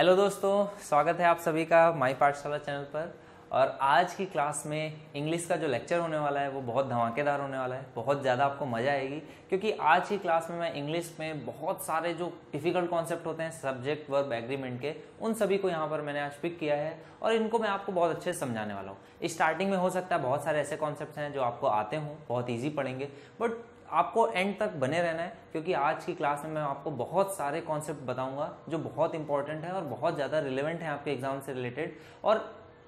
Hello दोस्तों, स्वागत है आप सभी का माई पाठशाला चैनल पर। और आज की क्लास में इंग्लिश का जो लेक्चर होने वाला है वो बहुत धमाकेदार होने वाला है। बहुत ज़्यादा आपको मज़ा आएगी क्योंकि आज की क्लास में मैं इंग्लिश में बहुत सारे जो डिफ़िकल्ट कॉन्सेप्ट होते हैं सब्जेक्ट वर्ब एग्रीमेंट के, उन सभी को यहाँ पर मैंने आज पिक किया है और इनको मैं आपको बहुत अच्छे से समझाने वाला हूँ। स्टार्टिंग में हो सकता है बहुत सारे ऐसे कॉन्सेप्ट हैं जो आपको आते हों, बहुत ईजी पढ़ेंगे, बट आपको एंड तक बने रहना है क्योंकि आज की क्लास में मैं आपको बहुत सारे कॉन्सेप्ट बताऊंगा जो बहुत इंपॉर्टेंट है और बहुत ज़्यादा रिलेवेंट है आपके एग्जाम से रिलेटेड और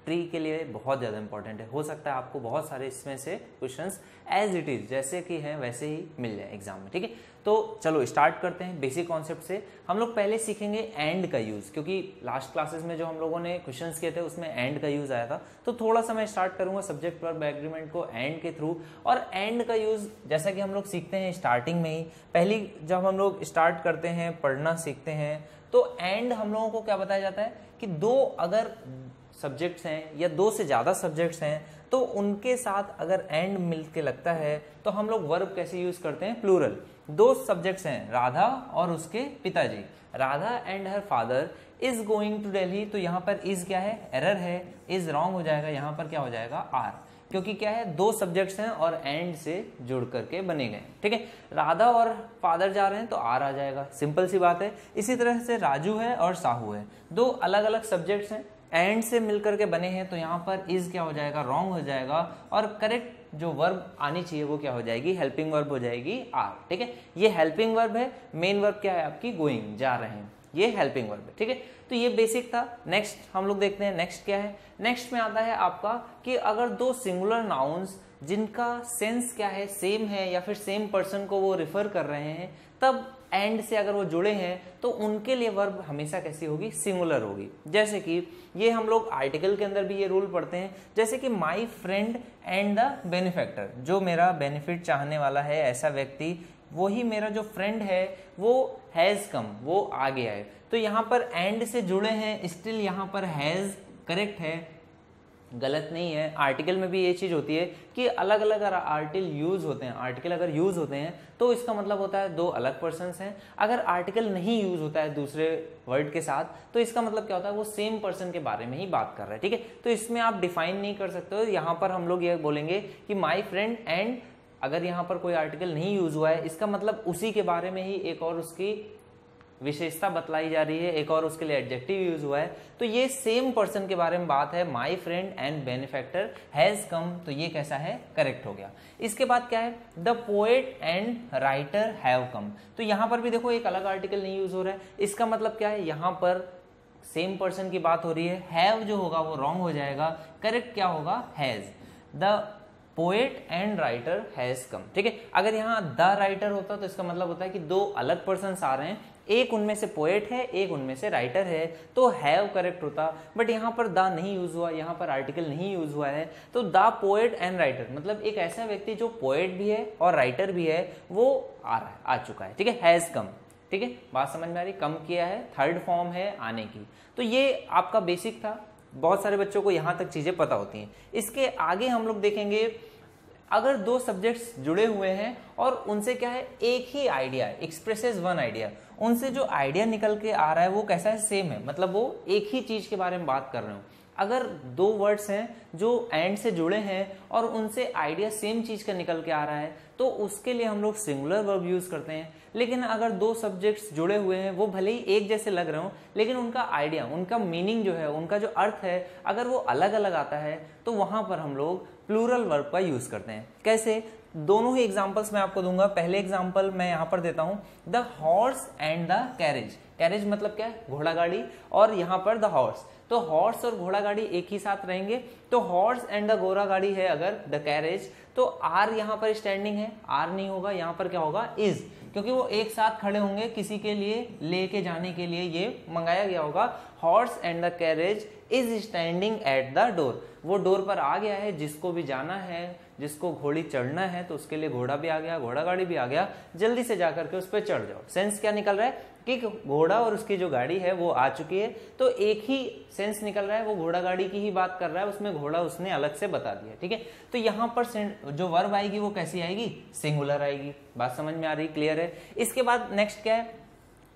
प्री के लिए बहुत ज़्यादा इंपॉर्टेंट है। हो सकता है आपको बहुत सारे इसमें से क्वेश्चंस एज इट इज़ जैसे कि हैं वैसे ही मिल जाए एग्जाम में। ठीक है, तो चलो स्टार्ट करते हैं बेसिक कॉन्सेप्ट से। हम लोग पहले सीखेंगे एंड का यूज़, क्योंकि लास्ट क्लासेस में जो हम लोगों ने क्वेश्चंस किए थे उसमें एंड का यूज़ आया था। तो थोड़ा सा मैं स्टार्ट करूंगा सब्जेक्ट वर्ब एग्रीमेंट को एंड के थ्रू। और एंड का यूज़ जैसा कि हम लोग सीखते हैं स्टार्टिंग में ही, पहली जब हम लोग स्टार्ट करते हैं पढ़ना सीखते हैं तो एंड हम लोगों को क्या बताया जाता है कि दो अगर सब्जेक्ट्स हैं या दो से ज़्यादा सब्जेक्ट्स हैं तो उनके साथ अगर एंड मिल के लगता है तो हम लोग वर्ब कैसे यूज़ करते हैं, प्लूरल। दो सब्जेक्ट्स हैं, राधा और उसके पिताजी, Radha and her father is going to Delhi. तो यहाँ पर इज क्या है, एरर है, इज रॉन्ग हो जाएगा, यहाँ पर क्या हो जाएगा, आर, क्योंकि क्या है दो सब्जेक्ट्स हैं और एंड से जुड़ करके बने गए। ठीक है, राधा और फादर जा रहे हैं तो आर आ जाएगा, सिंपल सी बात है। इसी तरह से राजू है और साहू है, दो अलग अलग सब्जेक्ट्स हैं, एंड से मिलकर के बने हैं तो यहाँ पर इज क्या हो जाएगा, रॉन्ग हो जाएगा और करेक्ट जो वर्ब आनी चाहिए वो क्या हो जाएगी, हेल्पिंग वर्ब हो जाएगी आर। ठीक है, ये हेल्पिंग वर्ब है, मेन वर्ब क्या है आपकी, गोइंग, जा रहे हैं, ये हेल्पिंग वर्ब है। ठीक है, तो ये बेसिक था। नेक्स्ट हम लोग देखते हैं नेक्स्ट क्या है। नेक्स्ट में आता है आपका कि अगर दो सिंगुलर नाउन्स जिनका सेंस क्या है, सेम है या फिर सेम पर्सन को वो रिफर कर रहे हैं, तब एंड से अगर वो जुड़े हैं तो उनके लिए वर्ब हमेशा कैसी होगी, सिंगुलर होगी। जैसे कि ये हम लोग आर्टिकल के अंदर भी ये रूल पढ़ते हैं, जैसे कि my friend and the benefactor, जो मेरा बेनिफिट चाहने वाला है ऐसा व्यक्ति, वही मेरा जो फ्रेंड है वो हैज़ कम, वो आ गया है। तो यहाँ पर एंड से जुड़े हैं, स्टिल यहाँ पर हैज़ करेक्ट है, गलत नहीं है। आर्टिकल में भी ये चीज़ होती है कि अलग अलग आर्टिकल यूज़ होते हैं, आर्टिकल अगर यूज़ होते हैं तो इसका मतलब होता है दो अलग पर्सन्स हैं। अगर आर्टिकल नहीं यूज़ होता है दूसरे वर्ड के साथ तो इसका मतलब क्या होता है, वो सेम पर्सन के बारे में ही बात कर रहा है। ठीक है, तो इसमें आप डिफाइन नहीं कर सकते हो। यहाँ पर हम लोग ये बोलेंगे कि माई फ्रेंड एंड, अगर यहाँ पर कोई आर्टिकल नहीं यूज़ हुआ है इसका मतलब उसी के बारे में ही एक और उसकी विशेषता बतलाई जा रही है, एक और उसके लिए एडजेक्टिव यूज हुआ है, तो ये सेम पर्सन के बारे में बात है। My friend and benefactor has come, तो ये कैसा है, करेक्ट हो गया। इसके बाद क्या है, the poet and writer have come, तो यहाँ पर भी देखो एक अलग आर्टिकल नहीं यूज हो रहा है, इसका मतलब क्या है, यहाँ पर सेम पर्सन की बात हो रही है। हैव जो होगा वो रॉन्ग हो जाएगा, करेक्ट क्या होगा, has. The poet and writer has come. ठीक है, अगर यहाँ द राइटर होता तो इसका मतलब होता है कि दो अलग पर्सन आ रहे हैं, एक उनमें से पोएट है, एक उनमें से राइटर है, तो हैव करेक्ट होता। बट यहाँ पर द नहीं यूज हुआ, यहाँ पर आर्टिकल नहीं यूज हुआ है, तो द पोएट एंड राइटर मतलब एक ऐसा व्यक्ति जो पोएट भी है और राइटर भी है वो आ रहा है, आ चुका है। ठीक है, हैज कम। ठीक है, बात समझ में आ रही, कम किया है, थर्ड फॉर्म है आने की। तो ये आपका बेसिक था, बहुत सारे बच्चों को यहाँ तक चीजें पता होती हैं। इसके आगे हम लोग देखेंगे अगर दो सब्जेक्ट्स जुड़े हुए हैं और उनसे क्या है, एक ही आइडिया, एक्सप्रेसेस वन आइडिया, उनसे जो आइडिया निकल के आ रहा है वो कैसा है, सेम है, मतलब वो एक ही चीज के बारे में बात कर रहे हो। अगर दो वर्ड्स हैं जो एंड से जुड़े हैं और उनसे आइडिया सेम चीज का निकल के आ रहा है तो उसके लिए हम लोग सिंगुलर वर्ब यूज करते हैं। लेकिन अगर दो सब्जेक्ट्स जुड़े हुए हैं, वो भले ही एक जैसे लग रहे हो लेकिन उनका आइडिया, उनका मीनिंग जो है, उनका जो अर्थ है, अगर वो अलग अलग आता है तो वहां पर हम लोग प्लूरल वर्ब का यूज करते हैं। कैसे, दोनों ही एग्जांपल्स मैं आपको दूंगा। पहले एग्जांपल मैं यहाँ पर देता हूँ, the horse and the carriage. Carriage मतलब क्या है, घोड़ा गाड़ी, और यहाँ पर द हॉर्स, तो हॉर्स और घोड़ा गाड़ी एक ही साथ रहेंगे। तो हॉर्स एंड द घोड़ा गाड़ी है अगर द कैरेज, तो आर यहाँ पर स्टैंडिंग है, आर नहीं होगा, यहाँ पर क्या होगा, इज, क्योंकि वो एक साथ खड़े होंगे, किसी के लिए लेके जाने के लिए ये मंगाया गया होगा। Horse and the carriage is standing at the door, वो डोर पर आ गया है, जिसको भी जाना है, जिसको घोड़ी चढ़ना है तो उसके लिए घोड़ा भी आ गया, घोड़ा गाड़ी भी आ गया, जल्दी से जाकर के उस पर चढ़ जाओ। सेंस क्या निकल रहा है कि घोड़ा और उसकी जो गाड़ी है वो आ चुकी है, तो एक ही सेंस निकल रहा है, वो घोड़ा गाड़ी की ही बात कर रहा है, उसमें घोड़ा उसने अलग से बता दिया। ठीक है, तो यहाँ पर जो वर्ब आएगी वो कैसी आएगी, सिंगुलर आएगी। बात समझ में आ रही, क्लियर है। इसके बाद नेक्स्ट क्या है,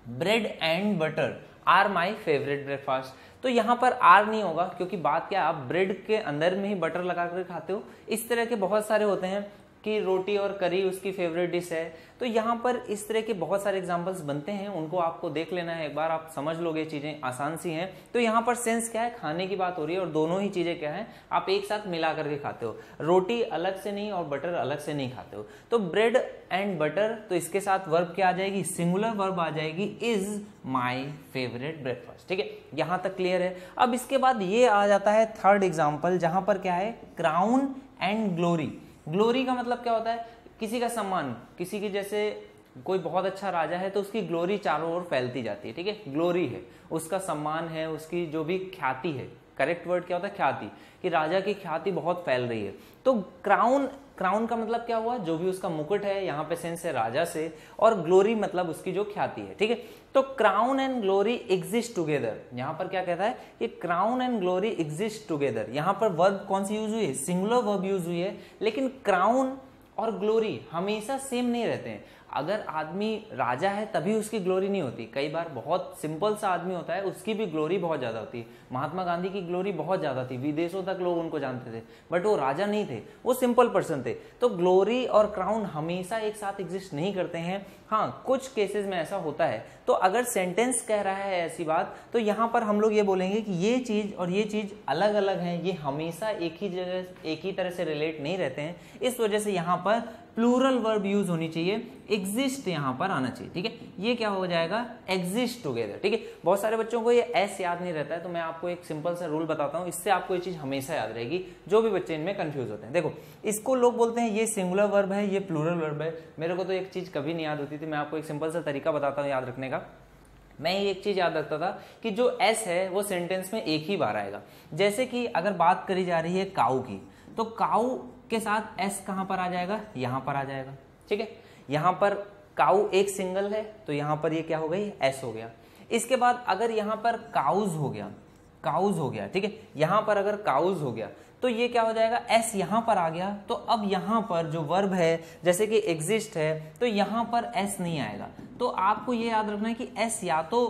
bread and butter are my favourite breakfast. तो यहाँ पर आर नहीं होगा क्योंकि बात क्या है, आप ब्रेड के अंदर में ही बटर लगा कर खाते हो। इस तरह के बहुत सारे होते हैं कि रोटी और करी उसकी फेवरेट डिश है। तो यहाँ पर इस तरह के बहुत सारे एग्जांपल्स बनते हैं, उनको आपको देख लेना है, एक बार आप समझ लोगे, चीजें आसान सी हैं। तो यहाँ पर सेंस क्या है, खाने की बात हो रही है और दोनों ही चीजें क्या है, आप एक साथ मिला करके खाते हो, रोटी अलग से नहीं और बटर अलग से नहीं खाते हो। तो ब्रेड एंड बटर, तो इसके साथ वर्ब क्या आ जाएगी, सिंगुलर वर्ब आ जाएगी, इज माई फेवरेट ब्रेकफास्ट। ठीक है, यहां तक क्लियर है। अब इसके बाद ये आ जाता है थर्ड एग्जाम्पल, जहां पर क्या है, क्राउन एंड ग्लोरी। ग्लोरी का मतलब क्या होता है, किसी का सम्मान, किसी की, जैसे कोई बहुत अच्छा राजा है तो उसकी ग्लोरी चारों ओर फैलती जाती है। ठीक है, ग्लोरी है, उसका सम्मान है, उसकी जो भी ख्याति है, करेक्ट वर्ड क्या होता है, ख्याति, कि राजा की ख्याति बहुत फैल रही है। तो क्राउन, क्राउन का मतलब क्या हुआ, जो भी उसका मुकुट है, यहाँ पे सेंस है राजा से, और ग्लोरी मतलब उसकी जो ख्याति है। ठीक है, तो crown and glory exist together. यहाँ पर क्या कहता है कि crown and glory exist together. यहाँ पर वर्ब कौन सी यूज हुई है, सिंगुलर वर्ब यूज हुई है, लेकिन क्राउन और ग्लोरी हमेशा सेम नहीं रहते हैं। अगर आदमी राजा है तभी उसकी ग्लोरी नहीं होती, कई बार बहुत सिंपल सा आदमी होता है उसकी भी ग्लोरी बहुत ज्यादा होती है। महात्मा गांधी की ग्लोरी बहुत ज्यादा थी, विदेशों तक लोग उनको जानते थे, बट वो राजा नहीं थे, वो सिंपल पर्सन थे। तो ग्लोरी और क्राउन हमेशा एक साथ एग्जिस्ट नहीं करते हैं। हाँ, कुछ केसेस में ऐसा होता है। तो अगर सेंटेंस कह रहा है ऐसी बात, तो यहाँ पर हम लोग ये बोलेंगे कि ये चीज और ये चीज अलग अलग है, ये हमेशा एक ही जगह, एक ही तरह से रिलेट नहीं रहते हैं। इस वजह से यहाँ पर प्लूरल वर्ब यूज होनी चाहिए, एग्जिस्ट यहाँ पर आना चाहिए। ठीक है, ये क्या हो जाएगा, एग्जिस्ट टुगेदर। ठीक है, बहुत सारे बच्चों को ये एस याद नहीं रहता है, तो मैं आपको एक सिंपल सा रूल बताता हूँ, इससे आपको ये चीज हमेशा याद रहेगी, जो भी बच्चे इनमें कंफ्यूज होते हैं। देखो, इसको लोग बोलते हैं ये सिंगुलर वर्ब है, ये प्लूरल वर्ब है। मेरे को तो एक चीज कभी नहीं याद होती थी, मैं आपको एक सिंपल सा तरीका बताता हूँ याद रखने का। मैं एक चीज याद रखता था कि जो एस है वो सेंटेंस में एक ही बार आएगा। जैसे कि अगर बात करी जा रही है काऊ की, तो काऊ के साथ एस कहां पर आ जाएगा, यहां पर आ जाएगा। ठीक है, यहां पर काऊ एक सिंगल है, तो यहां पर ये क्या हो गई, एस हो गया। इसके बाद अगर यहां पर काउज हो गया, काउज हो गया, ठीक है, यहां पर अगर काउज हो गया तो ये क्या हो जाएगा, एस यहां पर आ गया। तो अब यहां पर जो वर्ब है, जैसे कि एग्जिस्ट है, तो यहां पर एस नहीं आएगा। तो आपको ये याद रखना है कि एस या तो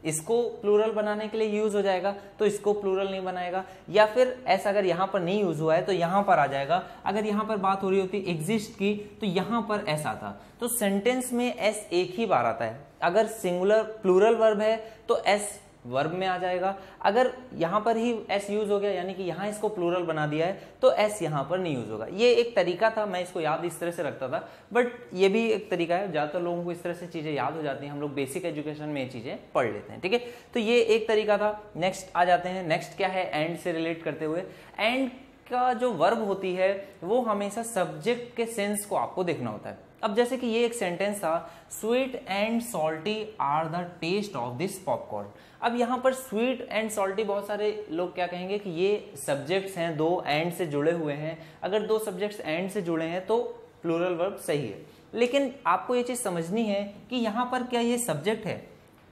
इसको प्लूरल बनाने के लिए यूज हो जाएगा, तो इसको प्लूरल नहीं बनाएगा, या फिर एस अगर यहां पर नहीं यूज हुआ है तो यहां पर आ जाएगा। अगर यहां पर बात हो रही होती एग्जिस्ट की, तो यहां पर एस आता। तो सेंटेंस में एस एक ही बार आता है। अगर सिंगुलर प्लूरल वर्ब है तो एस वर्ब में आ जाएगा। अगर यहां पर ही एस यूज हो गया, यानी कि यहां इसको प्लूरल बना दिया है, तो एस यहां पर नहीं यूज होगा। ये एक तरीका था, मैं इसको याद इस तरह से रखता था, बट ये भी एक तरीका है। ज्यादातर लोगों को इस तरह से चीजें याद हो जाती हैं, हम लोग बेसिक एजुकेशन में ये चीजें पढ़ लेते हैं। ठीक है, तो ये एक तरीका था। नेक्स्ट आ जाते हैं, नेक्स्ट क्या है, एंड से रिलेट करते हुए। एंड का जो वर्ब होती है वो हमेशा सब्जेक्ट के सेंस को आपको देखना होता है। अब जैसे कि ये एक सेंटेंस था, sweet and salty are the taste of this popcorn. अब यहाँ पर स्वीट एंड सॉल्टी, बहुत सारे लोग क्या कहेंगे कि ये सब्जेक्ट्स हैं, दो एंड से जुड़े हुए हैं। अगर दो सब्जेक्ट्स एंड से जुड़े हैं तो प्लूरल वर्ब सही है, लेकिन आपको ये चीज समझनी है कि यहाँ पर क्या ये सब्जेक्ट है,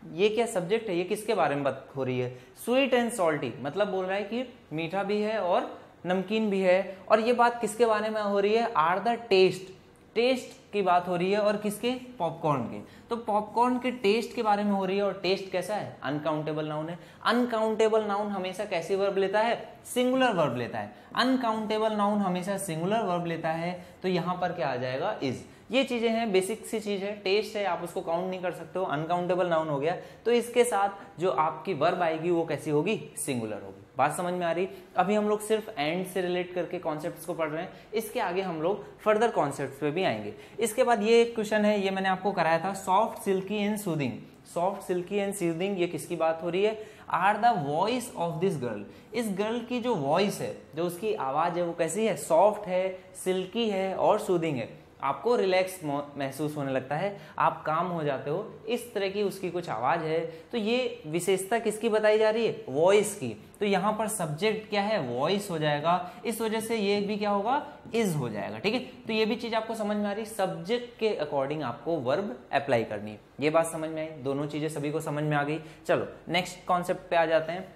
ये क्या सब्जेक्ट है, ये किसके बारे में बात हो रही है। स्वीट एंड सॉल्टी मतलब बोल रहा है कि मीठा भी है और नमकीन भी है, और ये बात किसके बारे में हो रही है, आर द टेस्ट, टेस्ट की बात हो रही है, और किसके, पॉपकॉर्न के। तो पॉपकॉर्न के टेस्ट के बारे में हो रही है, और टेस्ट कैसा है, अनकाउंटेबल नाउन है। अनकाउंटेबल नाउन हमेशा कैसी वर्ब लेता है, सिंगुलर वर्ब लेता है। अनकाउंटेबल नाउन हमेशा सिंगुलर वर्ब लेता है, तो यहां पर क्या आ जाएगा, इज। ये चीजें हैं, बेसिक सी चीज है। टेस्ट है, आप उसको काउंट नहीं कर सकते हो, अनकाउंटेबल नाउन हो गया, तो इसके साथ जो आपकी वर्ब आएगी वो कैसी होगी, सिंगुलर होगी। बात समझ में आ रही। अभी हम लोग सिर्फ एंड से रिलेट करके कॉन्सेप्ट्स को पढ़ रहे हैं, इसके आगे हम लोग फर्दर कॉन्सेप्ट्स पे भी आएंगे। इसके बाद ये एक क्वेश्चन है, ये मैंने आपको कराया था, soft silky and soothing. Soft silky and soothing, ये किसकी बात हो रही है, are the voice of this girl. इस गर्ल की जो वॉइस है, जो उसकी आवाज है, वो कैसी है, सॉफ्ट है, सिल्की है और सूदिंग है। आपको रिलैक्स महसूस होने लगता है, आप काम हो जाते हो, इस तरह की उसकी कुछ आवाज है। तो ये विशेषता किसकी बताई जा रही है, वॉइस की। तो यहाँ पर सब्जेक्ट क्या है, वॉइस हो जाएगा, इस वजह से ये भी क्या होगा, इज हो जाएगा। ठीक है, तो ये भी चीज आपको समझ में आ रही, सब्जेक्ट के अकॉर्डिंग आपको वर्ब अप्लाई करनी है। ये बात समझ में आई, दोनों चीजें सभी को समझ में आ गई। चलो नेक्स्ट कॉन्सेप्ट पे आ जाते हैं।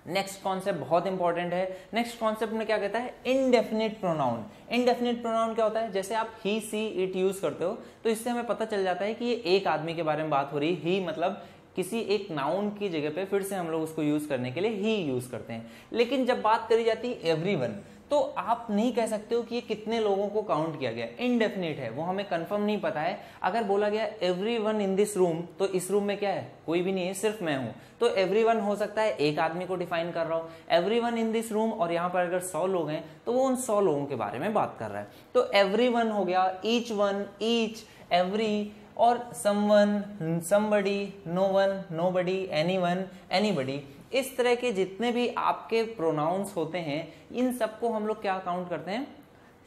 नेक्स्ट कॉन्सेप्ट बहुत इंपॉर्टेंट है। नेक्स्ट कॉन्सेप्ट में क्या कहता है, इनडेफिनिट प्रोनाउन। इनडेफिनिट प्रोनाउन क्या होता है, जैसे आप ही, सी, इट यूज करते हो, तो इससे हमें पता चल जाता है कि ये एक आदमी के बारे में बात हो रही है। ही मतलब किसी एक नाउन की जगह पे फिर से हम लोग उसको यूज करने के लिए ही यूज करते हैं। लेकिन जब बात करी जाती है एवरीवन, तो आप नहीं कह सकते हो कि ये कितने लोगों को काउंट किया गया, इनडेफिनिट है, वो हमें कंफर्म नहीं पता है। अगर बोला गया एवरीवन इन दिस रूम, तो इस रूम में क्या है, कोई भी नहीं है, सिर्फ मैं हूं, तो एवरीवन हो सकता है एक आदमी को डिफाइन कर रहा हूं। एवरीवन इन दिस रूम, और यहां पर अगर 100 लोग हैं तो वो उन 100 लोगों के बारे में बात कर रहा है। तो एवरीवन हो गया, ईच वन, ईच, एवरी, और someone, somebody, no one, nobody, anyone, anybody. इस तरह के जितने भी आपके प्रोनाउंस होते हैं, इन सबको हम लोग क्या काउंट करते हैं,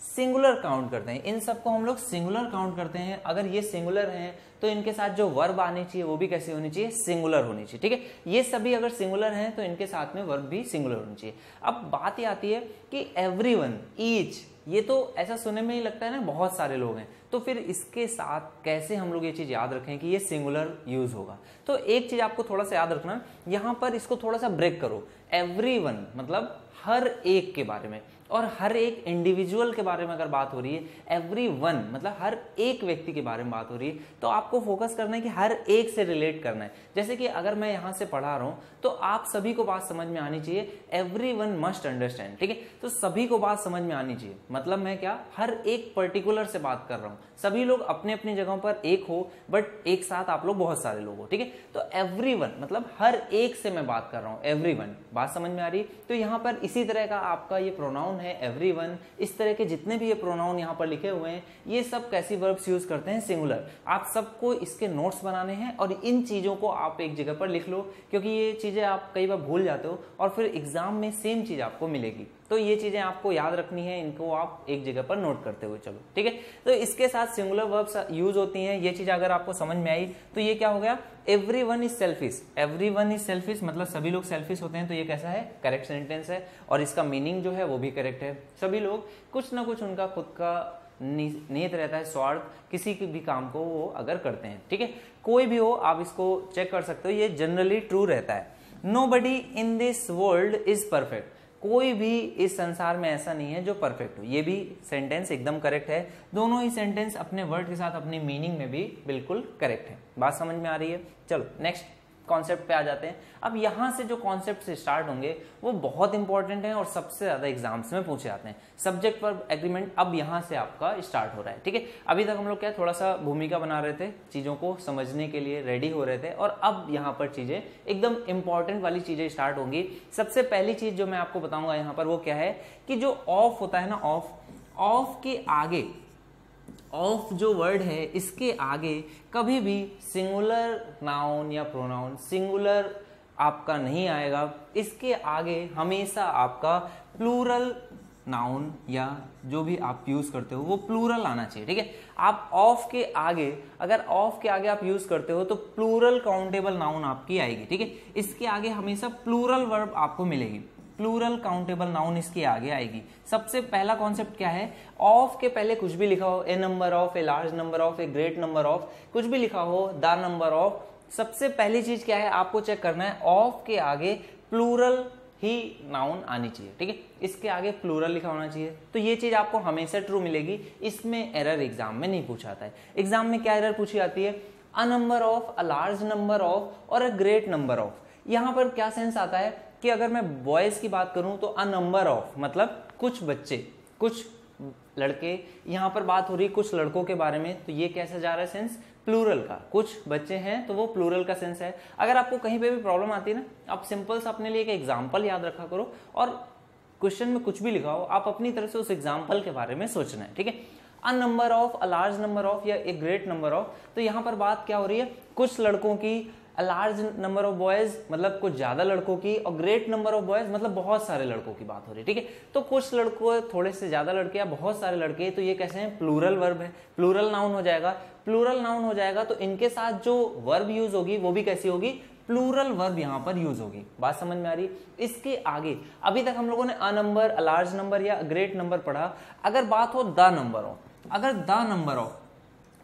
सिंगुलर काउंट करते हैं। इन सबको हम लोग सिंगुलर काउंट करते हैं। अगर ये सिंगुलर हैं तो इनके साथ जो वर्ब आनी चाहिए वो भी कैसी होनी चाहिए, सिंगुलर होनी चाहिए। ठीक है, ये सभी अगर सिंगुलर हैं तो इनके साथ में वर्ब भी सिंगुलर होनी चाहिए। अब बात ये आती है कि एवरीवन, ईच, ये तो ऐसा सुनने में ही लगता है ना बहुत सारे लोग हैं, तो फिर इसके साथ कैसे हम लोग ये चीज याद रखें कि ये सिंगुलर यूज होगा। तो एक चीज आपको थोड़ा सा याद रखना, यहां पर इसको थोड़ा सा ब्रेक करो। एवरीवन मतलब हर एक के बारे में, और हर एक इंडिविजुअल के बारे में अगर बात हो रही है, एवरीवन मतलब हर एक व्यक्ति के बारे में बात हो रही है, तो आपको फोकस करना है कि हर एक से रिलेट करना है। जैसे कि अगर मैं यहां से पढ़ा रहा हूं तो आप सभी को बात समझ में आनी चाहिए, एवरीवन मस्ट अंडरस्टैंड। ठीक है, तो सभी को बात समझ में आनी चाहिए, मतलब मैं क्या, हर एक पर्टिकुलर से बात कर रहा हूं। सभी लोग अपने अपनी जगहों पर एक हो, बट एक साथ आप लोग बहुत सारे लोग हो। ठीक है, तो एवरीवन मतलब हर एक से मैं बात कर रहा हूं, एवरीवन। बात समझ में आ रही है? तो यहां पर इसी तरह का आपका ये प्रोनाउन है एवरीवन। इस तरह के जितने भी ये प्रोनाउन यहाँ पर लिखे हुए हैं, ये सब कैसी वर्ब्स यूज करते हैं, सिंगुलर। आप सबको इसके नोट्स बनाने हैं और इन चीजों को आप एक जगह पर लिख लो, क्योंकि ये चीजें आप कई बार भूल जाते हो और फिर एग्जाम में सेम चीज आपको मिलेगी। तो ये चीजें आपको याद रखनी है, इनको आप एक जगह पर नोट करते हुए चलो। ठीक है, तो इसके साथ सिंगुलर वर्ब्स यूज होती हैं। ये चीज अगर आपको समझ में आई तो ये क्या हो गया, everyone is selfish. Everyone is selfish मतलब सभी लोग सेल्फिश होते हैं, तो ये कैसा है, करेक्ट सेंटेंस है, और इसका मीनिंग जो है वो भी करेक्ट है। सभी लोग कुछ ना कुछ उनका खुद का नियत रहता है, स्वार्थ, किसी के भी काम को वो अगर करते हैं। ठीक है, कोई भी हो आप इसको चेक कर सकते हो, ये जनरली ट्रू रहता है। Nobody in this world is perfect. कोई भी इस संसार में ऐसा नहीं है जो परफेक्ट हो। ये भी सेंटेंस एकदम करेक्ट है। दोनों ही सेंटेंस अपने वर्ड के साथ अपनी मीनिंग में भी बिल्कुल करेक्ट है। बात समझ में आ रही है? चलो नेक्स्ट कॉन्सेप्ट पे आ जाते हैं। अब यहां से जो कॉन्सेप्ट से स्टार्ट होंगे वो बहुत इंपॉर्टेंट है और सबसे ज्यादा एग्जाम्स में पूछे जाते हैं। सब्जेक्ट वर्ब एग्रीमेंट अब यहां से आपका स्टार्ट हो रहा है। ठीक है, अभी तक हम लोग क्या थोड़ा सा भूमिका बना रहे थे, चीजों को समझने के लिए रेडी हो रहे थे, और अब यहाँ पर चीजें एकदम इंपॉर्टेंट वाली चीजें स्टार्ट होंगी। सबसे पहली चीज जो मैं आपको बताऊंगा यहाँ पर वो क्या है कि जो ऑफ होता है ना, ऑफ के आगे, ऑफ जो वर्ड है इसके आगे कभी भी सिंगुलर नाउन या प्रोनाउन सिंगुलर आपका नहीं आएगा। इसके आगे हमेशा आपका प्लूरल नाउन या जो भी आप यूज करते हो वो प्लूरल आना चाहिए। ठीक है, आप ऑफ के आगे, अगर ऑफ के आगे आप यूज करते हो तो प्लूरल काउंटेबल नाउन आपकी आएगी। ठीक है, इसके आगे हमेशा प्लूरल वर्ब आपको मिलेगी, प्लूरल काउंटेबल नाउन इसके आगे आएगी। सबसे पहला कॉन्सेप्ट क्या है, ऑफ के पहले कुछ भी लिखा हो, a number of, a large number of, a great number of, कुछ भी लिखा हो, द नंबर ऑफ, सबसे पहली चीज क्या है आपको चेक करना है, ऑफ के आगे प्लूरल ही नाउन आनी चाहिए। ठीक है, इसके आगे प्लूरल लिखा होना चाहिए। तो ये चीज आपको हमेशा ट्रू मिलेगी, इसमें एरर एग्जाम में नहीं पूछा जाता है। एग्जाम में क्या एरर पूछी जाती है, a number of, a large number of और अ ग्रेट नंबर ऑफ। यहां पर क्या सेंस आता है कि अगर मैं बॉयज की बात करूं तो अ नंबर ऑफ मतलब कुछ बच्चे, कुछ लड़के, यहां पर बात हो रही है कुछ लड़कों के बारे में, तो ये कैसे जा रहा है सेंस, प्लूरल का, कुछ बच्चे हैं तो वो प्लूरल का सेंस है। अगर आपको कहीं पे भी प्रॉब्लम आती है ना, आप सिंपल सा अपने लिए एक एग्जाम्पल याद रखा करो, और क्वेश्चन में कुछ भी लिखा हो आप अपनी तरफ से उस एग्जाम्पल के बारे में सोचना है। ठीक है, a number of, a large number of या ए ग्रेट नंबर ऑफ, तो यहां पर बात क्या हो रही है, कुछ लड़कों की, a large number of boys मतलब कुछ ज्यादा लड़कों की, और ग्रेट नंबर ऑफ बॉयज मतलब बहुत सारे लड़कों की बात हो रही है। ठीक है, तो कुछ लड़कों, थोड़े से ज्यादा लड़के या बहुत सारे लड़के, तो ये कैसे हैं, प्लूरल वर्ब है, प्लूरल नाउन हो जाएगा। प्लूरल नाउन हो जाएगा तो इनके साथ जो वर्ब यूज होगी वो भी कैसी होगी, प्लूरल वर्ब यहां पर यूज होगी। बात समझ में आ रही? इसके आगे अभी तक हम लोगों ने a number, a large number या ग्रेट नंबर पढ़ा। अगर बात हो द नंबर ऑफ, अगर द नंबर ऑफ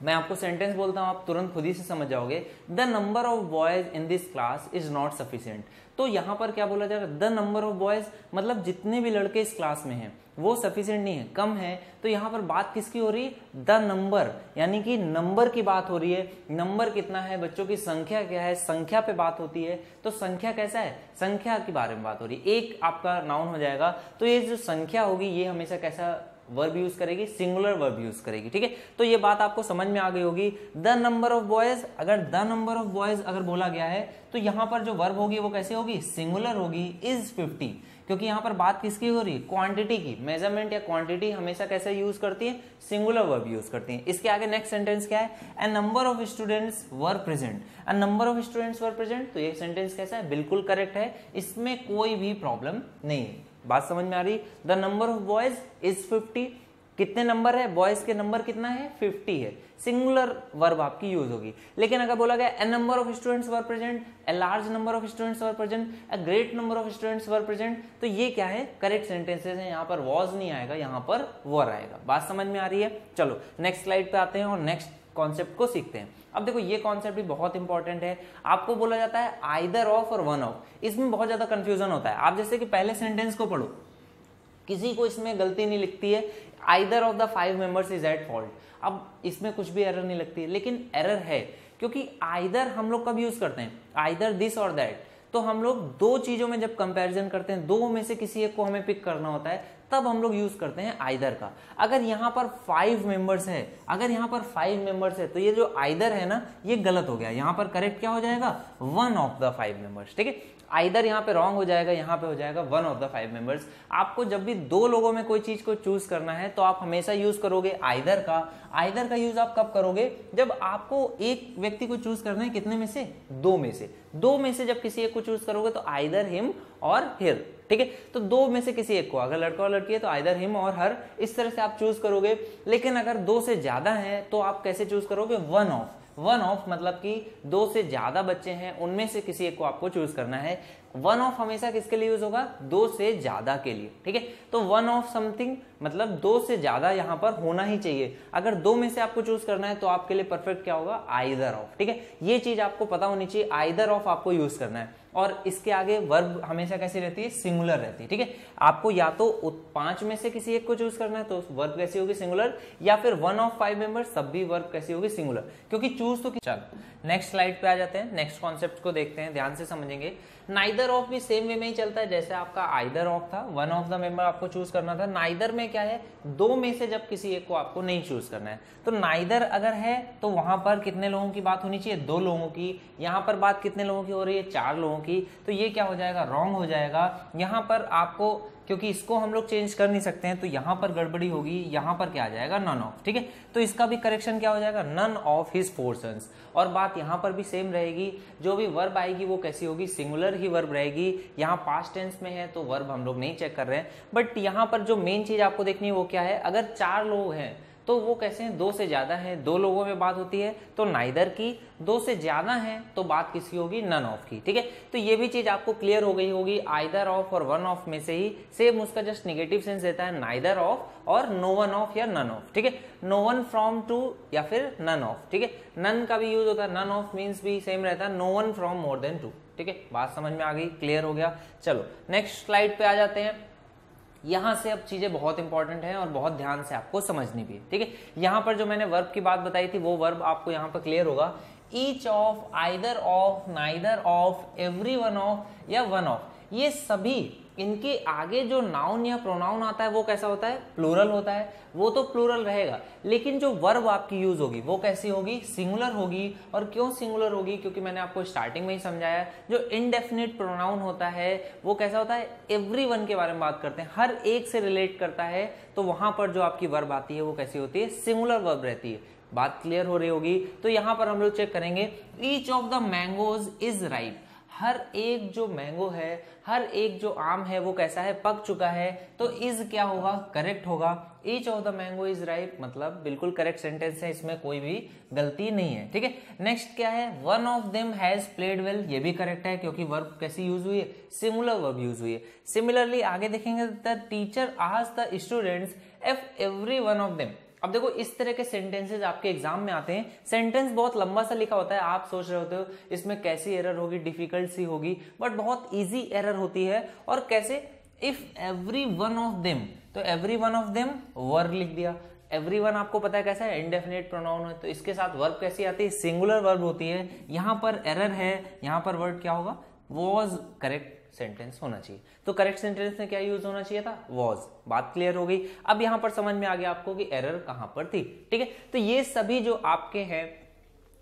मैं आपको सेंटेंस बोलता हूं, आप तुरंत खुद ही से समझ जाओगे। The number of boys in this class is not sufficient. तो यहां पर क्या बोला जा रहा है, द नंबर ऑफ बॉयज मतलब जितने भी लड़के इस क्लास में हैं वो सफिशिएंट नहीं है, कम है। तो यहां पर बात किसकी हो रही है, द नंबर, यानी कि नंबर की बात हो रही है। नंबर कितना है, बच्चों की संख्या क्या है, संख्या पे बात होती है। तो संख्या कैसा है, संख्या के बारे में बात हो रही है। एक आपका नाउन हो जाएगा, तो ये जो संख्या होगी ये हमेशा कैसा वर्ब यूज करेगी, सिंगुलर वर्ब यूज करेगी, ठीक है। तो ये बात आपको समझ में आ गई होगी। द नंबर ऑफ बॉयज, अगर द नंबर ऑफ बॉयज अगर बोला गया है तो यहां पर जो वर्ब होगी वो कैसे होगी, सिंगुलर होगी, इज 50, क्योंकि यहां पर बात किसकी हो रही है, क्वांटिटी की। मेजरमेंट या क्वांटिटी हमेशा कैसे यूज करती है, सिंगुलर वर्ब यूज करती है। इसके आगे नेक्स्ट सेंटेंस क्या है, a number of students were present, a number of students were present. तो ये सेंटेंस कैसा है, बिल्कुल करेक्ट है, इसमें कोई भी प्रॉब्लम नहीं है। बात समझ में आ रही, the number of boys is 50, कितने नंबर है, बॉयज के नंबर कितना है, 50 है, सिंगुलर वर्ब आपकी यूज होगी। लेकिन अगर बोला गया a number of students were present, a large number of students were present, a great number of students were present, तो ये क्या है, करेक्ट सेंटेंसेस है। यहाँ पर वॉज नहीं आएगा, यहाँ पर वर आएगा। बात समझ में आ रही है। चलो नेक्स्ट स्लाइड पे आते हैं और नेक्स्ट कॉन्सेप्ट को सीखते हैं। अब देखो ये कॉन्सेप्ट भी बहुत इंपॉर्टेंट है। आपको बोला जाता है आइदर ऑफ और वन ऑफ, इसमें बहुत ज्यादा कंफ्यूजन होता है। आप जैसे कि पहले सेंटेंस को पढ़ो, किसी को इसमें गलती नहीं लिखती है, either of the 5 members is at fault. अब इसमें कुछ भी एरर नहीं लगती है, लेकिन एरर है क्योंकि आइदर हम लोग कब यूज करते हैं, आइदर दिस और दैट। तो हम लोग दो चीजों में जब कंपैरिजन करते हैं, दो में से किसी एक को हमें पिक करना होता है, तब हम लोग यूज करते हैं आइदर का। अगर यहाँ पर 5 मेंबर्स है, अगर यहाँ पर 5 मेंबर्स है, तो ये जो आइदर है ना, ये गलत हो गया। यहाँ पर करेक्ट क्या हो जाएगा, वन ऑफ द 5 मेंबर्स, ठीक है। आइदर यहाँ पे रॉन्ग हो जाएगा, यहाँ पे हो जाएगा वन ऑफ द 5 मेंबर्स। आपको जब भी दो लोगों में कोई चीज को चूज करना है तो आप हमेशा यूज करोगे आइदर का। आइदर का यूज आप कब करोगे, जब आपको एक व्यक्ति को चूज करना है, कितने में से, दो में से। दो में से जब किसी एक को चूज करोगे तो आइदर हिम और हिर, ठीक है। तो दो में से किसी एक को, अगर लड़का और लड़की है तो आइदर हिम और हर, इस तरह से आप चूज करोगे। लेकिन अगर दो से ज्यादा है तो आप कैसे चूज करोगे, वन ऑफ। वन ऑफ मतलब कि दो से ज्यादा बच्चे हैं, उनमें से किसी एक को आपको चूज करना है। वन ऑफ हमेशा किसके लिए यूज होगा, दो से ज्यादा के लिए, ठीक है। तो वन ऑफ समथिंग मतलब दो से ज्यादा यहाँ पर होना ही चाहिए। अगर दो में से आपको चूज करना है तो आपके लिए परफेक्ट क्या होगा, आइदर ऑफ, ठीक है। ये चीज आपको पता होनी चाहिए, आइदर ऑफ आपको यूज करना है। और इसके आगे वर्ब हमेशा कैसी रहती है, सिंगुलर रहती है, ठीक है। आपको या तो 5 में से किसी एक को चूज करना है तो वर्ब कैसी होगी, सिंगुलर, या फिर वन ऑफ 5 मेंबर्स, तब भी वर्ब कैसी होगी, सिंगुलर, क्योंकि चूज तो। चलो नेक्स्ट स्लाइड पे आ जाते हैं, नेक्स्ट कॉन्सेप्ट को देखते हैं, ध्यान से समझेंगे। नाइदर ऑफ भी सेम वे में ही चलता है जैसे आपका आइदर ऑफ था, वन ऑफ द मेंबर आपको चूज करना था। नाइदर में क्या है, दो में से जब किसी एक को आपको नहीं चूज करना है, तो नाइदर अगर है तो वहां पर कितने लोगों की बात होनी चाहिए, दो लोगों की। यहां पर बात कितने लोगों की हो रही है, 4 लोगों की। तो ये क्या हो जाएगा, रॉन्ग हो जाएगा। यहां पर आपको, क्योंकि इसको हम लोग चेंज कर नहीं सकते हैं, तो यहां पर गड़बड़ी होगी। यहां पर क्या आ जाएगा, नन ऑफ, ठीक है। तो इसका भी करेक्शन क्या हो जाएगा, नन ऑफ हिज 4 सन्स। और बात यहां पर भी सेम रहेगी, जो भी वर्ब आएगी वो कैसी होगी, सिंगुलर ही वर्ब रहेगी। यहाँ पास्ट टेंस में है तो वर्ब हम लोग नहीं चेक कर रहे हैं, बट यहाँ पर जो मेन चीज आपको देखनी है वो क्या है, अगर 4 लोग हैं तो वो कैसे हैं, दो से ज्यादा है, दो लोगों में बात होती है तो नाइदर की। दो से ज्यादा है तो बात किसकी होगी, नन ऑफ की, ठीक है। तो ये भी चीज आपको क्लियर हो गई होगी, आइदर ऑफ और वन ऑफ में से ही सेम उसका जस्ट नेगेटिव सेंस देता है, नाइदर ऑफ और नो वन ऑफ या नन ऑफ, ठीक है। नो वन फ्रॉम टू या फिर नन ऑफ, ठीक है। नन का भी यूज होता है, नन ऑफ मीन्स भी सेम रहता है, no one from more than 2, ठीक है। बात समझ में आ गई, क्लियर हो गया। चलो नेक्स्ट स्लाइड पे आ जाते हैं। यहां से अब चीजें बहुत इंपॉर्टेंट हैं और बहुत ध्यान से आपको समझनी भी है, ठीक है। यहां पर जो मैंने वर्ब की बात बताई थी वो वर्ब आपको यहां पर क्लियर होगा, each of, either of, neither of, every one of या वन ऑफ, ये सभी, इनके आगे जो नाउन या प्रोनाउन आता है वो कैसा होता है, प्लूरल होता है। वो तो प्लूरल रहेगा, लेकिन जो वर्ब आपकी यूज होगी वो कैसी होगी, सिंगुलर होगी। और क्यों सिंगुलर होगी, क्योंकि मैंने आपको स्टार्टिंग में ही समझाया, जो इनडेफिनिट प्रोनाउन होता है वो कैसा होता है, एवरीवन के बारे में बात करते हैं, हर एक से रिलेट करता है। तो वहां पर जो आपकी वर्ब आती है वो कैसी होती है, सिंगुलर वर्ब रहती है। बात क्लियर हो रही होगी। तो यहां पर हम लोग चेक करेंगे, each of the mangoes is ripe, हर एक जो मैंगो है, हर एक जो आम है वो कैसा है, पक चुका है। तो इज क्या होगा, करेक्ट होगा। Each of the mango is ripe मतलब बिल्कुल करेक्ट सेंटेंस है, इसमें कोई भी गलती नहीं है, ठीक है। नेक्स्ट क्या है, one of them has played well, ये भी करेक्ट है क्योंकि वर्ब कैसी यूज हुई है, सिंगुलर वर्ब यूज हुई है। सिमिलरली आगे देखेंगे, the teacher asked the students if every one of them, अब देखो इस तरह के सेंटेंसेस आपके एग्जाम में आते हैं, सेंटेंस बहुत लंबा सा लिखा होता है, आप सोच रहे होते हो इसमें कैसी एरर होगी, डिफिकल्ट सी होगी, बट बहुत इजी एरर होती है। और कैसे, if every one of them, तो every one of them verb लिख दिया। एवरी वन आपको पता है कैसा है, इंडेफिनिट प्रोनाउन है, तो इसके साथ वर्ब कैसी आती है, सिंगुलर वर्ब होती है। यहां पर एरर है, यहां पर वर्ड क्या होगा, वॉज करेक्ट सेंटेंस होना चाहिए। तो करेक्ट सेंटेंस में क्या यूज होना चाहिए था, वॉज। बात क्लियर हो गई। अब यहां पर समझ में आ गया आपको कि एरर कहां पर थी, ठीक है। तो ये सभी जो आपके हैं,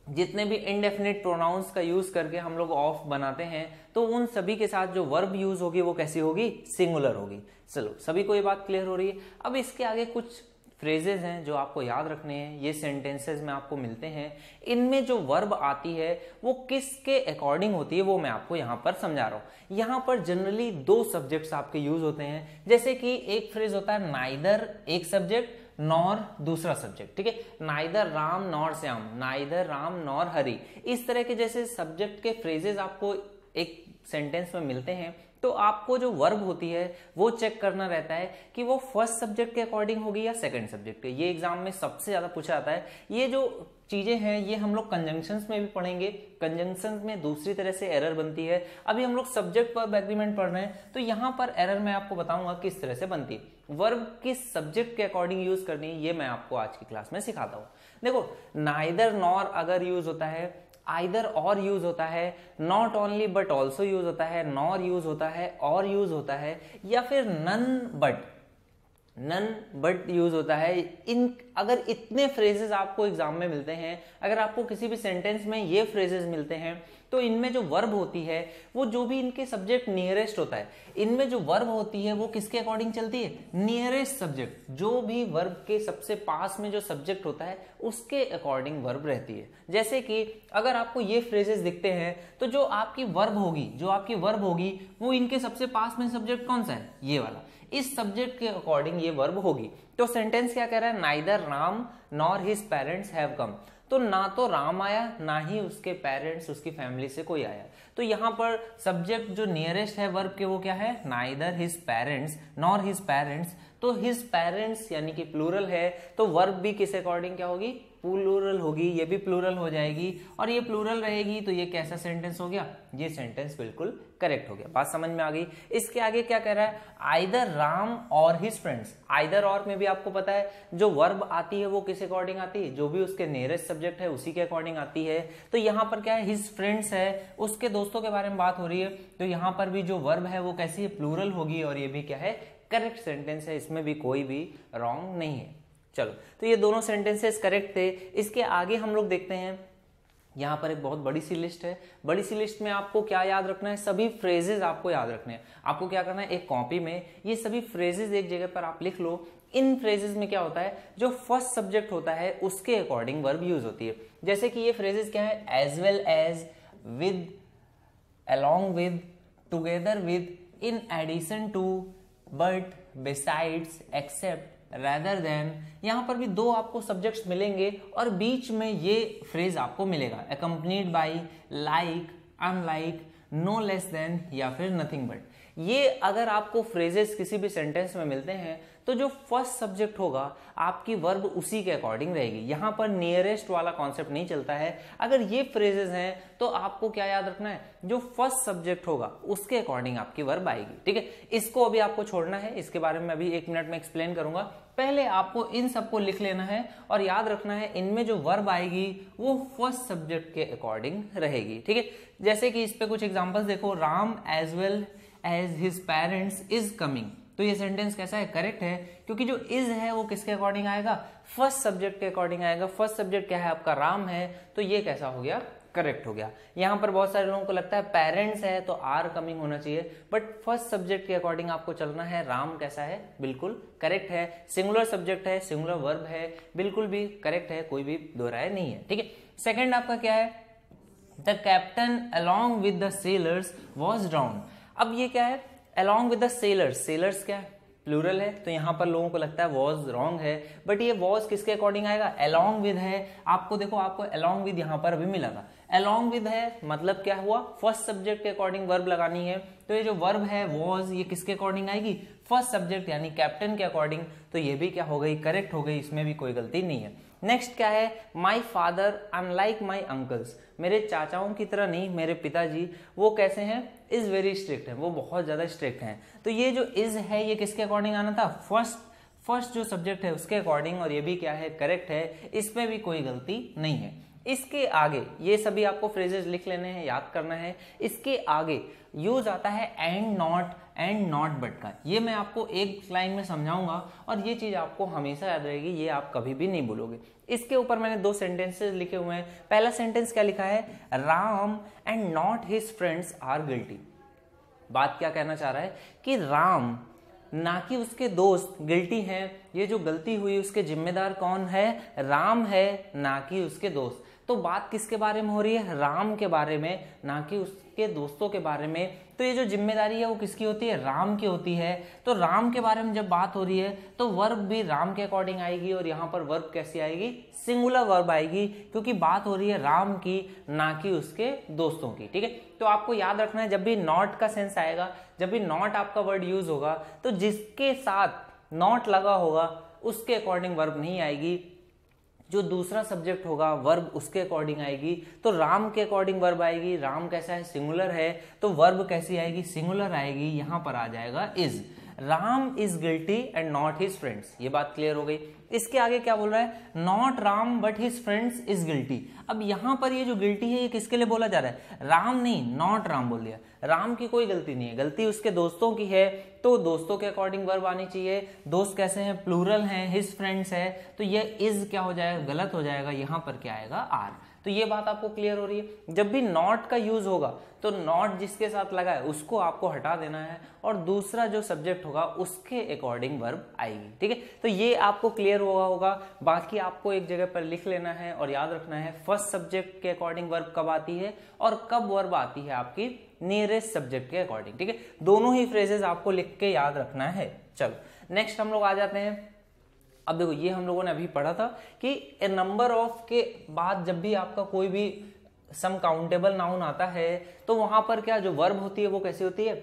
जितने भी इनडेफिनिट प्रोनाउंस का यूज करके हम लोग ऑफ बनाते हैं, तो उन सभी के साथ जो वर्ब यूज होगी वो कैसी होगी, सिंगुलर होगी। चलो सभी को ये बात क्लियर हो रही है। अब इसके आगे कुछ फ्रेजेस हैं जो आपको याद रखने हैं, ये सेंटेंसेस में आपको मिलते हैं। इनमें जो वर्ब आती है वो किसके अकॉर्डिंग होती है वो मैं आपको यहाँ पर समझा रहा हूँ। यहाँ पर जनरली दो सब्जेक्ट्स आपके यूज होते हैं, जैसे कि एक फ्रेज होता है नाइदर एक सब्जेक्ट नॉर दूसरा सब्जेक्ट, ठीक है। Neither Ram nor Shyam, neither Ram nor Hari, इस तरह के जैसे सब्जेक्ट के फ्रेजेस आपको एक सेंटेंस में मिलते हैं, तो आपको जो वर्ब होती है वो चेक करना रहता है कि वो फर्स्ट सब्जेक्ट के अकॉर्डिंग होगी या सेकंड सब्जेक्ट के। ये एग्जाम में सबसे ज्यादा पूछा जाता है। ये जो चीजें हैं ये हम लोग कंजंक्शंस में भी पढ़ेंगे, कंजंक्शंस में दूसरी तरह से एरर बनती है। अभी हम लोग सब्जेक्ट वर्ब एग्रीमेंट पढ़ रहे हैं, तो यहाँ पर एरर मैं आपको बताऊंगा किस तरह से बनती है। वर्ब किस सब्जेक्ट के अकॉर्डिंग यूज करनी है ये मैं आपको आज की क्लास में सिखाता हूँ। देखो नाइदर नॉर अगर यूज होता है, आइदर और यूज होता है, not only but also use होता है, नॉर यूज होता है, और यूज होता है, या फिर नन बट यूज होता है। इन अगर इतने फ्रेजेस आपको एग्जाम में मिलते हैं, अगर आपको किसी भी सेंटेंस में ये फ्रेजेस मिलते हैं, तो इनमें जो वर्ब होती है वो जो भी इनके सब्जेक्ट नियरेस्ट होता है, इनमें जो वर्ब होती है वो किसके अकॉर्डिंग चलती है, नियरेस्ट सब्जेक्ट, जो भी वर्ब के सबसे पास में जो सब्जेक्ट होता है उसके अकॉर्डिंग वर्ब रहती है। जैसे कि अगर आपको ये फ्रेजेस दिखते हैं, तो जो आपकी वर्ब होगी वो इनके सबसे पास में सब्जेक्ट कौन सा है, ये वाला, इस सब्जेक्ट के अकॉर्डिंग ये वर्ब होगी। तो सेंटेंस क्या कह रहा है, neither Ram nor his parents have come, तो ना तो राम आया ना ही उसके पेरेंट्स, उसकी फैमिली से कोई आया। तो यहाँ पर सब्जेक्ट जो नियरेस्ट है वर्ब के वो क्या है, neither his parents nor his parents. तो हिज पेरेंट्स यानी कि प्लूरल है, तो वर्ब भी किस अकॉर्डिंग क्या होगी, प्लूरल होगी। ये भी प्लूरल हो जाएगी और ये प्लूरल रहेगी, तो ये कैसा सेंटेंस हो गया, ये सेंटेंस बिल्कुल करेक्ट हो गया। बात समझ में आ गई। इसके आगे क्या कह रहा है, आइदर राम और हिज फ्रेंड्स। आइदर और में भी आपको पता है जो वर्ब आती है वो किस अकॉर्डिंग आती है, जो भी उसके नियरेस्ट सब्जेक्ट है उसी के अकॉर्डिंग आती है। तो यहाँ पर क्या है, हिज फ्रेंड्स है, उसके दोस्तों के बारे में बात हो रही है, तो यहाँ पर भी जो वर्ब है वो कैसी है, प्लूरल होगी, और ये भी क्या है, करेक्ट सेंटेंस है, इसमें भी कोई भी रॉन्ग नहीं है। चलो, तो ये दोनों सेंटेंसेस करेक्ट थे। इसके आगे हम लोग देखते हैं, यहाँ पर एक बहुत बड़ी सी लिस्ट है। बड़ी सी लिस्ट में आपको क्या याद रखना है, सभी फ्रेजेस आपको याद रखने हैं। आपको क्या करना है, एक कॉपी में ये सभी फ्रेजेस एक जगह पर आप लिख लो। इन फ्रेजेस में क्या होता है, जो फर्स्ट सब्जेक्ट होता है उसके अकॉर्डिंग वर्ब यूज होती है। जैसे कि ये फ्रेजेस क्या है, as well as, with, along with, together with, in addition to, but, besides, except, rather than। यहां पर भी दो आपको सब्जेक्ट्स मिलेंगे और बीच में ये फ्रेज आपको मिलेगा, accompanied by, like, unlike, no less than या फिर nothing but। ये अगर आपको फ्रेजेस किसी भी सेंटेंस में मिलते हैं तो जो फर्स्ट सब्जेक्ट होगा आपकी वर्ब उसी के अकॉर्डिंग रहेगी। यहां पर नियरेस्ट वाला कॉन्सेप्ट नहीं चलता है। अगर ये फ्रेजेस हैं तो आपको क्या याद रखना है, जो फर्स्ट सब्जेक्ट होगा उसके अकॉर्डिंग आपकी वर्ब आएगी, ठीक है। इसको अभी आपको छोड़ना है, इसके बारे में अभी 1 मिनट में एक्सप्लेन करूंगा। पहले आपको इन सबको लिख लेना है और याद रखना है इनमें जो वर्ब आएगी वो फर्स्ट सब्जेक्ट के अकॉर्डिंग रहेगी, ठीक है। जैसे कि इस पे कुछ एग्जांपल्स देखो, Ram as well as his parents is coming. तो ये सेंटेंस कैसा है, करेक्ट है, क्योंकि जो इज है वो किसके अकॉर्डिंग आएगा, फर्स्ट सब्जेक्ट के अकॉर्डिंग आएगा। फर्स्ट सब्जेक्ट क्या है आपका, राम है, तो ये कैसा हो गया, करेक्ट हो गया। यहां पर बहुत सारे लोगों को लगता है पेरेंट्स है तो आर कमिंग होना चाहिए, बट फर्स्ट सब्जेक्ट के अकॉर्डिंग आपको चलना है। राम कैसा है, बिल्कुल करेक्ट है। सिंगुलर सब्जेक्ट है, सिंगुलर वर्ब है, बिल्कुल भी करेक्ट है, कोई भी दो राय नहीं है, ठीक है। सेकेंड आपका क्या है, the captain along with the sellers was ड्राउन्ड। अब ये क्या है, along with the sailors, sailors क्या है, प्लूरल है, तो यहाँ पर लोगों को लगता है was रॉन्ग है, बट ये was किसके अकॉर्डिंग आएगा, along with है। आपको देखो, आपको along with यहाँ पर अभी मिला था, along with है मतलब क्या हुआ, फर्स्ट सब्जेक्ट के अकॉर्डिंग वर्ब लगानी है। तो ये जो वर्ब है was, ये किसके अकॉर्डिंग आएगी, फर्स्ट सब्जेक्ट यानी कैप्टन के अकॉर्डिंग। तो ये भी क्या हो गई, करेक्ट हो गई, इसमें भी कोई गलती नहीं है। नेक्स्ट क्या है, my father unlike my uncles, मेरे चाचाओं की तरह नहीं, मेरे पिताजी वो कैसे हैं, इज वेरी स्ट्रिक्ट है, वो बहुत ज्यादा स्ट्रिक्ट हैं। तो ये जो इज है ये किसके अकॉर्डिंग आना था, फर्स्ट जो सब्जेक्ट है उसके अकॉर्डिंग, और ये भी क्या है, करेक्ट है, इसमें भी कोई गलती नहीं है। इसके आगे ये सभी आपको फ्रेजेस लिख लेने हैं, याद करना है। इसके आगे यूज आता है एंड नॉट बट का, ये मैं आपको एक लाइन में समझाऊंगा और ये चीज आपको हमेशा याद रहेगी, ये आप कभी भी नहीं भूलोगे। इसके ऊपर मैंने 2 सेंटेंसेस लिखे हुए हैं। पहला सेंटेंस क्या लिखा है, Ram and not his friends are guilty. बात क्या कहना चाह रहा है कि राम ना कि उसके दोस्त गिल्टी हैं, ये जो गलती हुई उसके जिम्मेदार कौन है, राम है, ना कि उसके दोस्त। तो बात किसके बारे में हो रही है, राम के बारे में, ना कि उसके दोस्तों के बारे में। तो ये जो जिम्मेदारी है वो किसकी होती है, राम की होती है। तो राम के बारे में जब बात हो रही है तो वर्ब भी राम के अकॉर्डिंग आएगी, और यहाँ पर वर्ब कैसी आएगी, सिंगुलर वर्ब आएगी, क्योंकि बात हो रही है राम की, ना कि उसके दोस्तों की। ठीक है, तो आपको याद रखना है जब भी नॉट का सेंस आएगा, जब भी नॉट आपका वर्ड यूज होगा, तो जिसके साथ नॉट लगा होगा उसके अकॉर्डिंग वर्ब नहीं आएगी, जो दूसरा सब्जेक्ट होगा वर्ब उसके अकॉर्डिंग आएगी। तो राम के अकॉर्डिंग वर्ब आएगी, राम कैसा है, सिंगुलर है, तो वर्ब कैसी आएगी, सिंगुलर आएगी, यहां पर आ जाएगा is. Ram is guilty and not his friends, ये बात क्लियर हो गई। इसके आगे क्या बोल रहा है, not Ram but his friends is guilty. अब यहां पर ये जो गिल्टी है ये किसके लिए बोला जा रहा है, राम नहीं, नॉट राम बोल दिया। राम की कोई गलती नहीं है, गलती उसके दोस्तों की है, तो दोस्तों के अकॉर्डिंग वर्ब आनी चाहिए। दोस्त कैसे हैं, प्लूरल हैं, हिज फ्रेंड्स है, तो ये इज क्या हो जाएगा, गलत हो जाएगा, यहां पर क्या आएगा, आर। तो ये बात आपको क्लियर हो रही है। जब भी नॉट का यूज होगा तो नॉट जिसके साथ लगा है उसको आपको हटा देना है, और दूसरा जो सब्जेक्ट होगा उसके अकॉर्डिंग वर्ब आएगी। ठीक है, तो ये आपको क्लियर होगा। बाकी आपको एक जगह पर लिख लेना है और याद रखना है फर्स्ट सब्जेक्ट के अकॉर्डिंग वर्ब कब आती है और कब वर्ब आती है आपकी नियरेस्ट सब्जेक्ट के अकॉर्डिंग। ठीक है, दोनों ही फ्रेजेस आपको लिख के याद रखना है। चलो नेक्स्ट हम लोग आ जाते हैं। अब देखो ये हम लोगों ने अभी पढ़ा था कि ए नंबर ऑफ के बाद जब भी आपका कोई भी सम काउंटेबल नाउन आता है तो वहां पर क्या जो वर्ब होती है वो कैसी होती है,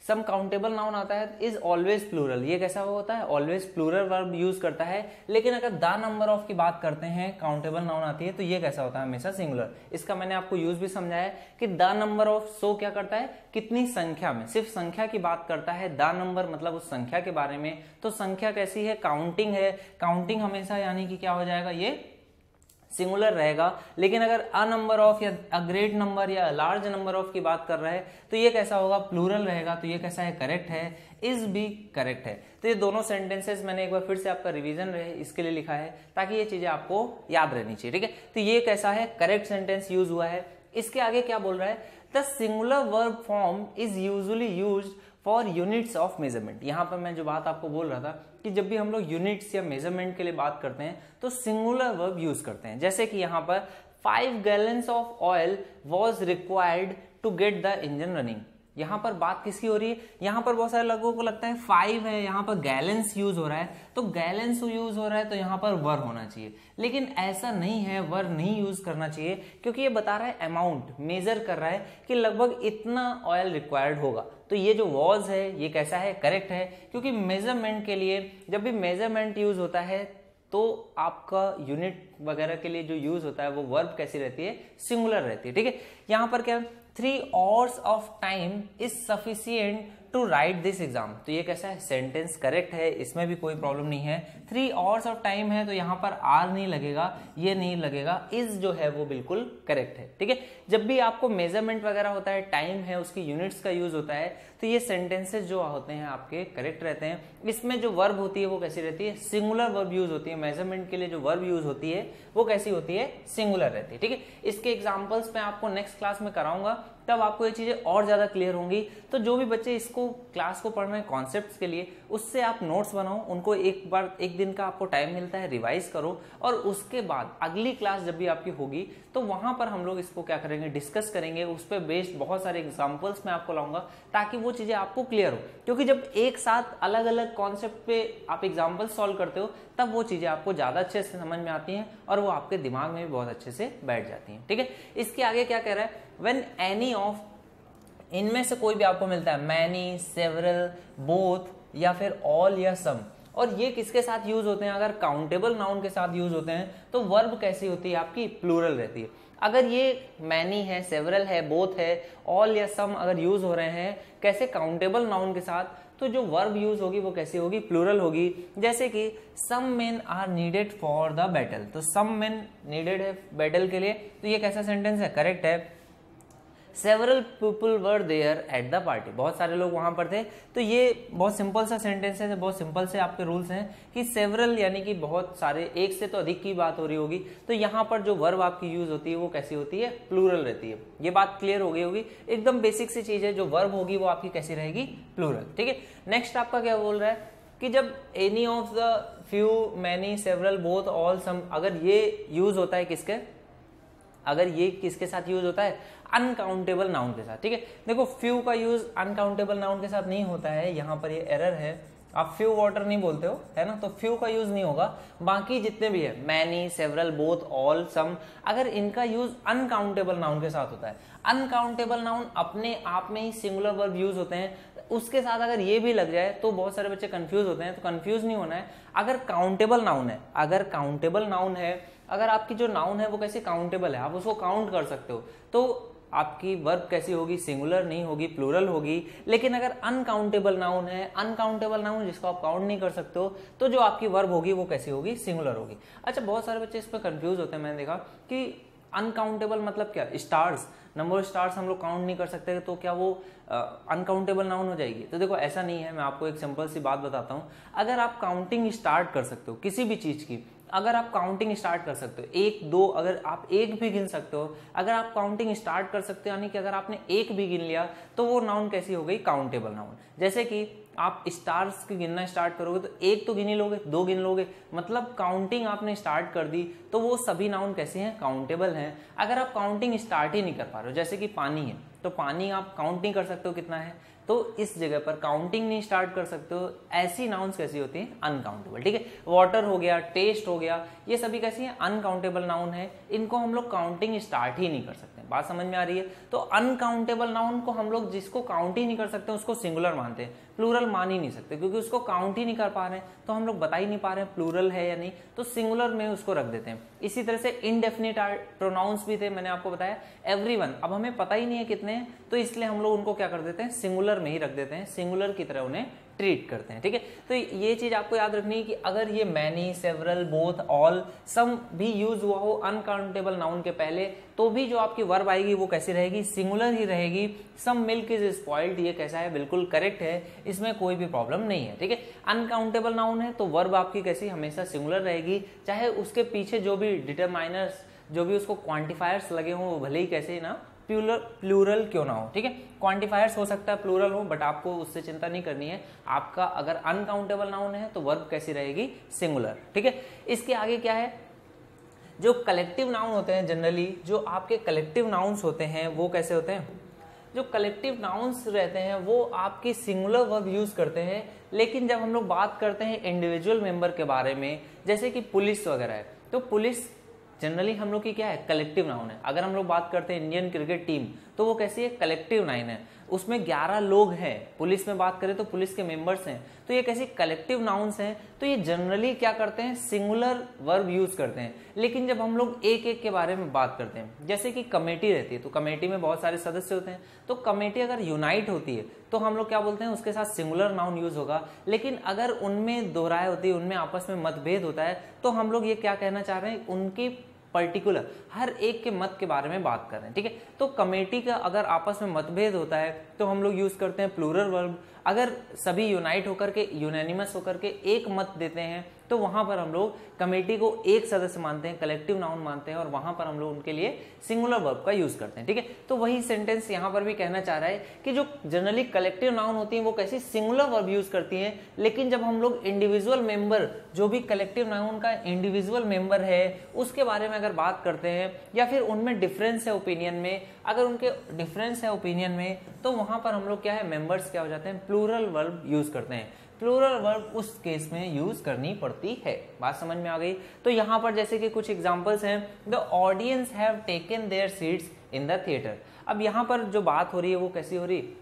सम काउंटेबल नाउन आता है इज ऑलवेज प्लूरल। ये कैसा होता है, ऑलवेज प्लूरल वर्ब यूज करता है। लेकिन अगर द नंबर ऑफ की बात करते हैं, काउंटेबल नाउन आती है, तो ये कैसा होता है, हमेशा सिंगुलर। इसका मैंने आपको यूज भी समझाया कि द नंबर ऑफ सो क्या करता है, कितनी संख्या में, सिर्फ संख्या की बात करता है। द नंबर मतलब उस संख्या के बारे में। तो संख्या कैसी है, काउंटिंग है। काउंटिंग हमेशा यानी कि क्या हो जाएगा, ये सिंगुलर रहेगा। लेकिन अगर अ नंबर ऑफ या अ ग्रेट नंबर या लार्ज नंबर ऑफ की बात कर रहा है तो ये कैसा होगा, प्लूरल रहेगा। तो ये कैसा है, करेक्ट है, इज भी करेक्ट है। तो ये दोनों सेंटेंसेस मैंने एक बार फिर से आपका रिवीजन रहे इसके लिए लिखा है ताकि ये चीजें आपको याद रहनी चाहिए। ठीक है, तो ये कैसा है, करेक्ट सेंटेंस यूज हुआ है। इसके आगे क्या बोल रहा है, the singular verb form is usually used for units of measurement. यहां पर मैं जो बात आपको बोल रहा था कि जब भी हम लोग यूनिट्स या मेजरमेंट के लिए बात करते हैं तो सिंगुलर वर्ब यूज करते हैं। जैसे कि यहां पर 5 gallons of oil was required to get the engine running. यहां पर बात किसकी हो रही है, यहां पर बहुत सारे लोगों को लगता है 5 है, यहां पर गैलेंस यूज हो रहा है, तो गैलेंस यूज हो रहा है तो यहां पर वर होना चाहिए। लेकिन ऐसा नहीं है, वर नहीं यूज करना चाहिए, क्योंकि ये बता रहा है अमाउंट, मेजर कर रहा है कि लगभग इतना ऑयल रिक्वायर्ड होगा। तो ये जो वॉज है ये कैसा है, करेक्ट है, क्योंकि मेजरमेंट के लिए जब भी मेजरमेंट यूज होता है तो आपका यूनिट वगैरह के लिए जो यूज होता है वो वर्ब कैसी रहती है, सिंगुलर रहती है। ठीक है, यहां पर क्या 3 hours of time is sufficient to write this exam। तो ये कैसा है, सेंटेंस करेक्ट है, इसमें भी कोई प्रॉब्लम नहीं है। 3 hours of time है तो यहाँ पर आर नहीं लगेगा, ये नहीं लगेगा, इज जो है वो बिल्कुल करेक्ट है। ठीक है, जब भी आपको मेजरमेंट वगैरह होता है, टाइम है, उसकी यूनिट्स का यूज होता है, तो ये सेंटेंसेस जो होते हैं आपके करेक्ट रहते हैं। इसमें जो वर्ब होती है वो कैसी रहती है, सिंगुलर वर्ब यूज होती है। मेजरमेंट के लिए जो वर्ब यूज होती है वो कैसी होती है, सिंगुलर रहती है। ठीक है, इसके एग्जाम्पल्स मैं आपको नेक्स्ट क्लास में कराऊंगा, तब आपको ये चीज़ें और ज़्यादा क्लियर होंगी। तो जो भी बच्चे इसको क्लास को पढ़ रहे हैं कॉन्सेप्ट्स के लिए, उससे आप नोट्स बनाओ, उनको एक बार एक दिन का आपको टाइम मिलता है, रिवाइज करो, और उसके बाद अगली क्लास जब भी आपकी होगी तो वहां पर हम लोग इसको क्या करेंगे, डिस्कस करेंगे, उस पर बेस्ड बहुत सारे एग्जाम्पल्स मैं आपको लाऊंगा ताकि वो चीज़ें आपको क्लियर हो। क्योंकि जब एक साथ अलग अलग कॉन्सेप्ट पे आप एग्जाम्पल सॉल्व करते हो तब वो चीज़ें आपको ज़्यादा अच्छे से समझ में आती हैं और वो आपके दिमाग में भी बहुत अच्छे से बैठ जाती हैं। ठीक है, इसके आगे क्या कह रहा है, व्हेन एनी ऑफ, इनमें से कोई भी आपको मिलता है, मैनी, सेवरल, बोथ या फिर ऑल या सम, और ये किसके साथ यूज होते हैं, अगर काउंटेबल नाउन के साथ यूज होते हैं तो वर्ब कैसी होती है आपकी, प्लूरल रहती है। अगर ये मैनी है, सेवरल है, बोथ है, ऑल या सम अगर यूज हो रहे हैं कैसे, काउंटेबल नाउन के साथ, तो जो वर्ब यूज होगी वो कैसी होगी, प्लूरल होगी। जैसे कि some men are needed for the battle, तो सम मेन नीडेड है बैटल के लिए, तो ये कैसा सेंटेंस है, करेक्ट है। Several people were there at the party, बहुत सारे लोग वहां पर थे, तो ये बहुत सिंपल सा सेंटेंस है, बहुत सिंपल से आपके रूल्स हैं कि सेवरल यानी कि बहुत सारे, एक से तो अधिक की बात हो रही होगी, तो यहाँ पर जो वर्ब आपकी यूज होती है वो कैसी होती है, प्लूरल रहती है। ये बात क्लियर हो गई होगी, एकदम बेसिक सी चीज है, जो वर्ब होगी वो आपकी कैसी रहेगी, प्लूरल। ठीक है, नेक्स्ट आपका क्या बोल रहा है कि जब any of the few, many, several, both, all, some, अगर ये यूज होता है किसके, अगर ये किसके साथ यूज होता है, अनकाउंटेबल नाउन के साथ। ठीक है, देखो फ्यू का यूज अनकाउंटेबल नाउन के साथ नहीं होता है, यहाँ पर ये एरर है, आप फ्यू वाटर नहीं बोलते हो, है ना, तो फ्यू का यूज नहीं होगा। बाकी जितने भी है, many, several, both, all, some, अगर इनका यूज अनकाउंटेबल नाउन के साथ होता है, अनकाउंटेबल नाउन अपने आप में ही सिंगुलर वर्ब यूज होते हैं, उसके साथ अगर ये भी लग जाए तो बहुत सारे बच्चे कंफ्यूज होते हैं, तो कंफ्यूज नहीं होना है। अगर काउंटेबल नाउन है, अगर काउंटेबल नाउन है, अगर आपकी जो नाउन है वो कैसे काउंटेबल है, आप उसको काउंट कर सकते हो, तो आपकी वर्ब कैसी होगी, सिंगुलर नहीं होगी, प्लूरल होगी। लेकिन अगर अनकाउंटेबल नाउन है, अनकाउंटेबल नाउन जिसको आप काउंट नहीं कर सकते हो, तो जो आपकी वर्ब होगी वो कैसी होगी, सिंगुलर होगी। अच्छा, बहुत सारे बच्चे इस पर कंफ्यूज होते हैं, मैंने देखा कि अनकाउंटेबल मतलब क्या, स्टार्स, नंबर ऑफ स्टार्स हम लोग काउंट नहीं कर सकते, तो क्या वो अनकाउंटेबल नाउन हो जाएगी। तो देखो ऐसा नहीं है, मैं आपको एक सिंपल सी बात बताता हूँ। अगर आप काउंटिंग स्टार्ट कर सकते हो किसी भी चीज की, अगर आप काउंटिंग स्टार्ट कर सकते हो, एक दो, अगर आप एक भी गिन सकते हो, अगर आप काउंटिंग स्टार्ट कर सकते हो, यानी कि अगर आपने एक भी गिन लिया तो वो नाउन कैसी हो गई, काउंटेबल नाउन। जैसे कि आप स्टार्स की गिनना स्टार्ट करोगे तो एक तो गिन ही लोगे, दो गिन लोगे, मतलब काउंटिंग आपने स्टार्ट कर दी, तो वो सभी नाउन कैसे हैं, काउंटेबल हैं। अगर आप काउंटिंग स्टार्ट ही नहीं कर पा रहे हो, जैसे कि पानी है, तो पानी आप काउंट नहीं कर सकते हो कितना है, तो इस जगह पर काउंटिंग नहीं स्टार्ट कर सकते हो, ऐसी नाउन्स कैसी होती हैं, अनकाउंटेबल। ठीक है, वाटर हो गया, टेस्ट हो गया, ये सभी कैसी हैं, अनकाउंटेबल नाउन है, इनको हम लोग काउंटिंग स्टार्ट ही नहीं कर सकते। बात समझ में आ रही है। तो अनकाउंटेबल नाउन को हम लोग जिसको काउंट ही नहीं कर सकते उसको सिंगुलर मानते हैं, प्लूरल मान ही नहीं सकते, क्योंकि उसको काउंट ही नहीं कर पा रहे हैं, तो हम लोग बता ही नहीं पा रहे हैं प्लूरल है या नहीं, तो सिंगुलर में उसको रख देते हैं। इसी तरह से इनडेफिनिट प्रोनाउंस भी थे, मैंने आपको बताया एवरीवन, अब हमें पता ही नहीं है कितने हैं, तो इसलिए हम लोग उनको क्या कर देते हैं, सिंगुलर में ही रख देते हैं, सिंगुलर की तरह उन्हें ट्रीट करते हैं। ठीक है, तो ये चीज आपको याद रखनी है कि अगर ये मैनी, सेवरल, बोथ, ऑल, सम भी यूज हुआ हो अनकाउंटेबल नाउन के पहले, तो भी जो आपकी वर्ब आएगी वो कैसी रहेगी, सिंगुलर ही रहेगी। सम मिल्क इज स्पॉइल्ड, ये कैसा है, बिल्कुल करेक्ट है, इसमें कोई भी प्रॉब्लम नहीं है। ठीक है, अनकाउंटेबल नाउन है तो वर्ब आपकी कैसी, हमेशा सिंगुलर रहेगी, चाहे उसके पीछे जो भी डिटरमाइनर्स, जो भी उसको क्वांटिफायर्स लगे हों, वो भले ही कैसे ना प्लूरल क्यों ना हो। ठीक है, क्वांटिफायर्स हो सकता है प्लूरल हो, बट आपको उससे चिंता नहीं करनी है। आपका अगर अनकाउंटेबल नाउन है तो वर्ब कैसी रहेगी, सिंगुलर। ठीक है, इसके आगे क्या है, जो कलेक्टिव नाउन होते हैं, जनरली जो आपके कलेक्टिव नाउन्स होते हैं वो कैसे होते हैं, जो कलेक्टिव नाउन्स रहते हैं वो आपकी सिंगुलर वर्ब यूज करते हैं। लेकिन जब हम लोग बात करते हैं इंडिविजुअल मेंबर के बारे में, जैसे कि पुलिस वगैरह है, तो पुलिस जनरली हम लोग की क्या है, कलेक्टिव नाउन है। अगर हम लोग बात करते हैं इंडियन क्रिकेट टीम, तो वो कैसी है, कलेक्टिव नाउन है, उसमें 11 लोग हैं। पुलिस में बात करें तो पुलिस के मेंबर्स हैं, तो ये कैसी कलेक्टिव नाउन्स हैं, तो ये जनरली क्या करते हैं, सिंगुलर वर्ब यूज करते हैं। लेकिन जब हम लोग एक एक के बारे में बात करते हैं, जैसे कि कमेटी रहती है, तो कमेटी में बहुत सारे सदस्य होते हैं, तो कमेटी अगर यूनाइट होती है तो हम लोग क्या बोलते हैं, उसके साथ सिंगुलर नाउन यूज होगा। लेकिन अगर उनमें दोहराए होती है, उनमें आपस में मतभेद होता है, तो हम लोग ये क्या कहना चाह रहे हैं, उनकी पर्टिकुलर हर एक के मत के बारे में बात कर रहे हैं। ठीक है, तो कमेटी का अगर आपस में मतभेद होता है तो हम लोग यूज करते हैं प्लूरल वर्ब। अगर सभी यूनाइट होकर के, यूनैनिमस होकर के एक मत देते हैं, तो वहां पर हम लोग कमेटी को एक सदस्य मानते हैं, कलेक्टिव नाउन मानते हैं, और वहां पर हम लोग उनके लिए सिंगुलर वर्ब का यूज करते हैं। ठीक है, तो वही सेंटेंस यहां पर भी कहना चाह रहा है कि जो जनरली कलेक्टिव नाउन होती है वो कैसी सिंगुलर वर्ब यूज करती हैं, लेकिन जब हम लोग इंडिविजुअल मेंबर, जो भी कलेक्टिव नाउन का इंडिविजुअल मेंबर है उसके बारे में अगर बात करते हैं, या फिर उनमें डिफरेंस है ओपिनियन में, अगर उनके डिफरेंस है ओपिनियन में, तो वहां पर हम लोग क्या है, मेंबर्स क्या हो जाते हैं, प्लूरल वर्ब यूज करते हैं। प्लूरल वर्ब उस केस में यूज करनी पड़ती है। बात समझ में आ गई? तो यहाँ पर जैसे कि कुछ एग्जांपल्स हैं, the audience have taken their seats in the theatre. अब यहाँ पर जो बात हो रही है वो कैसी हो रही है,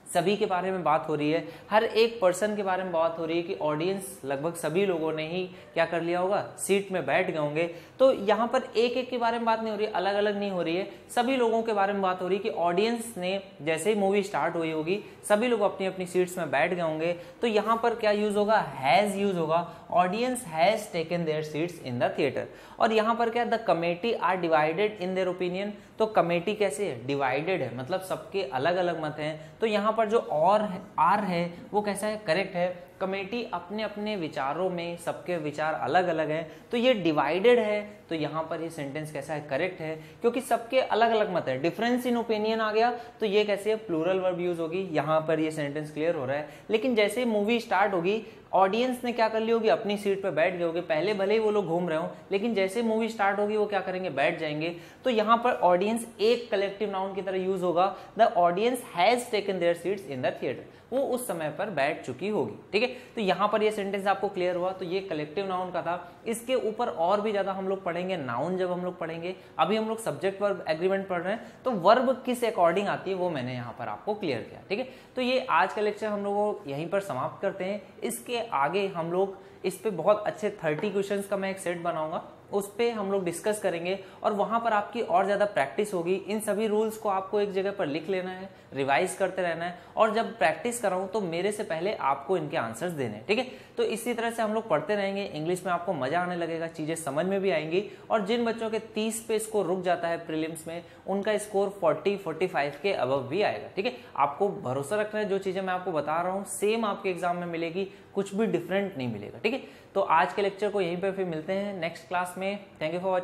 सभी के बारे में बात हो रही है, हर एक पर्सन के बारे में बात हो रही है कि ऑडियंस लगभग सभी लोगों ने ही क्या कर लिया होगा, सीट में बैठ गए होंगे। तो यहाँ पर एक एक के बारे में बात नहीं हो रही है, अलग अलग नहीं हो रही है, सभी लोगों के बारे में बात हो रही है कि ऑडियंस ने जैसे ही मूवी स्टार्ट हुई होगी सभी लोग अपनी अपनी सीट्स में बैठ गए होंगे। तो यहाँ पर क्या यूज होगा, हैज यूज होगा, audience has taken their seats in the theatre. और यहाँ पर क्या, the committee are divided in their opinion. तो कमेटी कैसे है, डिवाइडेड है, मतलब सबके अलग अलग मत हैं। तो यहाँ पर जो और आर है वो कैसा है, करेक्ट है। कमेटी अपने अपने विचारों में, सबके विचार अलग अलग हैं, तो ये डिवाइडेड है, तो यहाँ पर ये सेंटेंस कैसा है, करेक्ट है, क्योंकि सबके अलग अलग मत है। डिफरेंस इन ओपिनियन आ गया तो ये कैसे है, प्लूरल वर्ब यूज होगी। यहाँ पर ये सेंटेंस क्लियर हो रहा है। लेकिन जैसे मूवी स्टार्ट होगी, ऑडियंस ने क्या कर ली होगी, अपनी सीट पे बैठ गए होंगे, पहले भले ही वो लोग घूम रहे हो, लेकिन जैसे मूवी स्टार्ट होगी वो क्या करेंगे, बैठ जाएंगे। तो यहाँ पर ऑडियंस एक कलेक्टिव नाउन की तरह यूज होगा, the audience has taken their seats in the theatre, वो उस समय पर बैठ चुकी होगी। ठीक है, तो यहाँ पर ये सेंटेंस आपको क्लियर हुआ। तो ये कलेक्टिव नाउन का था। इसके ऊपर और भी ज्यादा हम लोग पढ़ेंगे नाउन जब हम लोग पढ़ेंगे। अभी हम लोग सब्जेक्ट वर्ब एग्रीमेंट पढ़ रहे हैं, तो वर्ब किस अकॉर्डिंग आती है वो मैंने यहाँ पर आपको क्लियर किया। ठीक है, तो ये आज का लेक्चर हम लोग यहीं पर समाप्त करते हैं। इसके आगे हम लोग इस पे बहुत अच्छे 30 क्वेश्चंस का मैं एक सेट बनाऊंगा, उस पे हम लोग डिस्कस करेंगे, और वहां पर आपकी और ज्यादा प्रैक्टिस होगी। इन सभी रूल्स को आपको एक जगह पर लिख लेना है, रिवाइज करते रहना है, और जब प्रैक्टिस कराऊं तो मेरे से पहले आपको इनके आंसर्स देने हैं। ठीक है, तो इसी तरह से हम लोग पढ़ते रहेंगे। इंग्लिश में आपको मजा आने लगेगा, चीजें समझ में भी आएंगी। और जिन बच्चों के 30 पे स्कोर रुक जाता है प्रीलिम्स में, उनका स्कोर 40-45 के अबव भी आएगा। ठीक है, आपको भरोसा रखना है, जो चीजें मैं आपको बता रहा हूँ सेम आपके एग्जाम में मिलेगी, कुछ भी डिफरेंट नहीं मिलेगा। ठीक है, तो आज के लेक्चर को यहीं पे फिर मिलते हैं नेक्स्ट क्लास में। Thank you for watching.